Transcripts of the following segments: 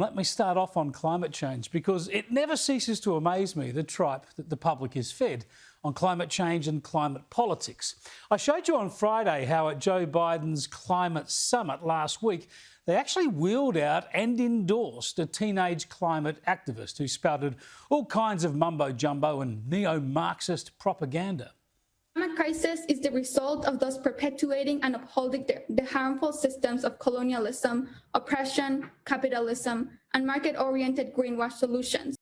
Let me start off on climate change because it never ceases to amaze me, the tripe that the public is fed on climate change and climate politics. I showed you on Friday how at Joe Biden's climate summit last week, they actually wheeled out and endorsed a teenage climate activist who spouted all kinds of mumbo-jumbo and neo-Marxist propaganda. The climate crisis is the result of those perpetuating and upholding the harmful systems of colonialism, oppression, capitalism, and market-oriented greenwash solutions.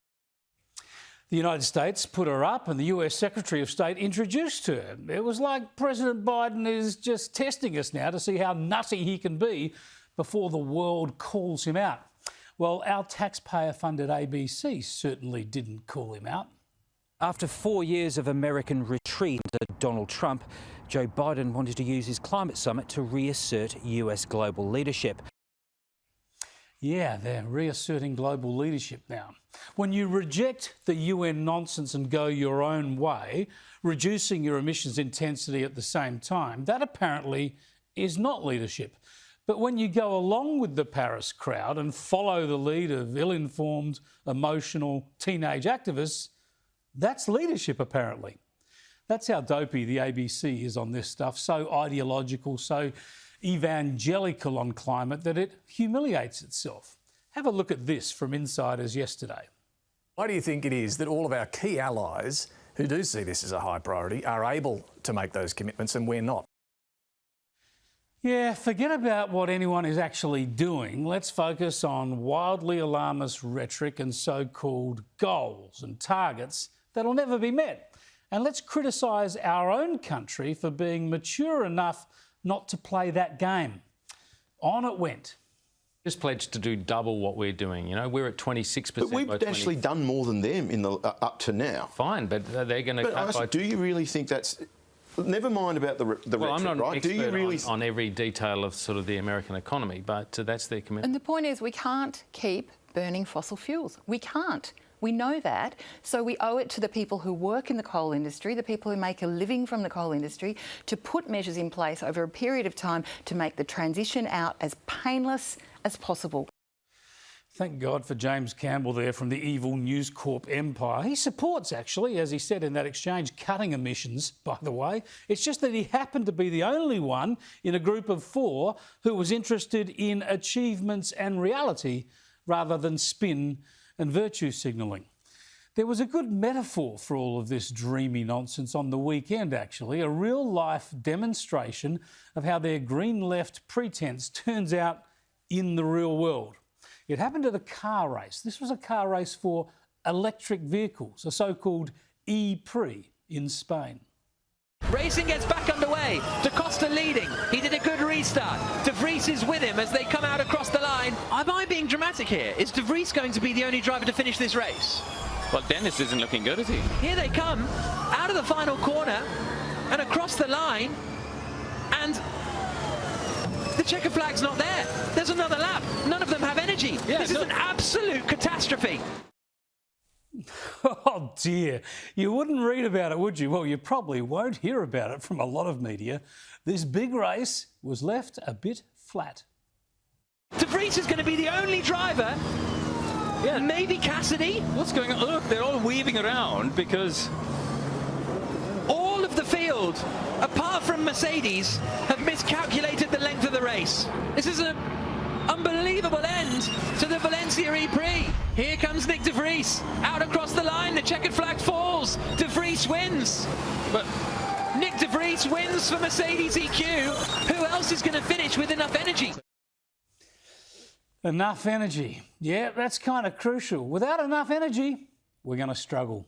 The United States put her up and the US Secretary of State introduced her. It was like President Biden is just testing us now to see how nutty he can be before the world calls him out. Well, our taxpayer-funded ABC certainly didn't call him out. After 4 years of American retreat under Donald Trump, Joe Biden wanted to use his climate summit to reassert US global leadership. Yeah, they're reasserting global leadership now. When you reject the UN nonsense and go your own way, reducing your emissions intensity at the same time, that apparently is not leadership. But when you go along with the Paris crowd and follow the lead of ill-informed, emotional teenage activists, that's leadership, apparently. That's how dopey the ABC is on this stuff, so ideological, so evangelical on climate that it humiliates itself. Have a look at this from insiders yesterday. Why do you think it is that all of our key allies who do see this as a high priority are able to make those commitments and we're not? Yeah, forget about what anyone is actually doing. Let's focus on wildly alarmist rhetoric and so-called goals and targets that'll never be met. And let's criticise our own country for being mature enough not to play that game. On it went. Just pledged to do double what we're doing. You know, we're at 26%. But we've actually done more than them in the up to now. Fine, but they're going to cut by... Do you really think that's... Never mind about the rhetoric, I'm not right? an expert on every detail of sort of the American economy, but that's their commitment. And the point is we can't keep burning fossil fuels. We can't. We know that, so we owe it to the people who work in the coal industry, the people who make a living from the coal industry, to put measures in place over a period of time to make the transition out as painless as possible. Thank God for James Campbell there from the evil News Corp empire. He supports, actually, as he said in that exchange, cutting emissions, by the way. It's just that he happened to be the only one in a group of 4 who was interested in achievements and reality rather than spin and virtue signalling. There was a good metaphor for all of this dreamy nonsense on the weekend, actually, a real-life demonstration of how their green left pretense turns out in the real world. It happened at a car race. This was a car race for electric vehicles, a so-called E-Prix in Spain. Racing gets back underway. Da Costa leading. He did a good restart. De Vries is with him as they come out across the line. Am I being dramatic here? Is De Vries going to be the only driver to finish this race? Well, Dennis isn't looking good, is he? Here they come, out of the final corner and across the line, and the checker flag's not there. There's another lap. None of them have energy. Yeah, this is an absolute catastrophe. Oh dear, you wouldn't read about it, would you? Well, you probably won't hear about it from a lot of media. This big race was left a bit flat. De Vries is going to be the only driver. Yeah. Maybe Cassidy. What's going on? Look, they're all weaving around because... all of the field, apart from Mercedes, have miscalculated the length of the race. This is an unbelievable end to the Valencia E-Prix. Here comes Nick De Vries, out across the line, the checkered flag falls, De Vries wins. But Nick De Vries wins for Mercedes EQ. Who else is going to finish with enough energy? Enough energy. Yeah, that's kind of crucial. Without enough energy, we're going to struggle.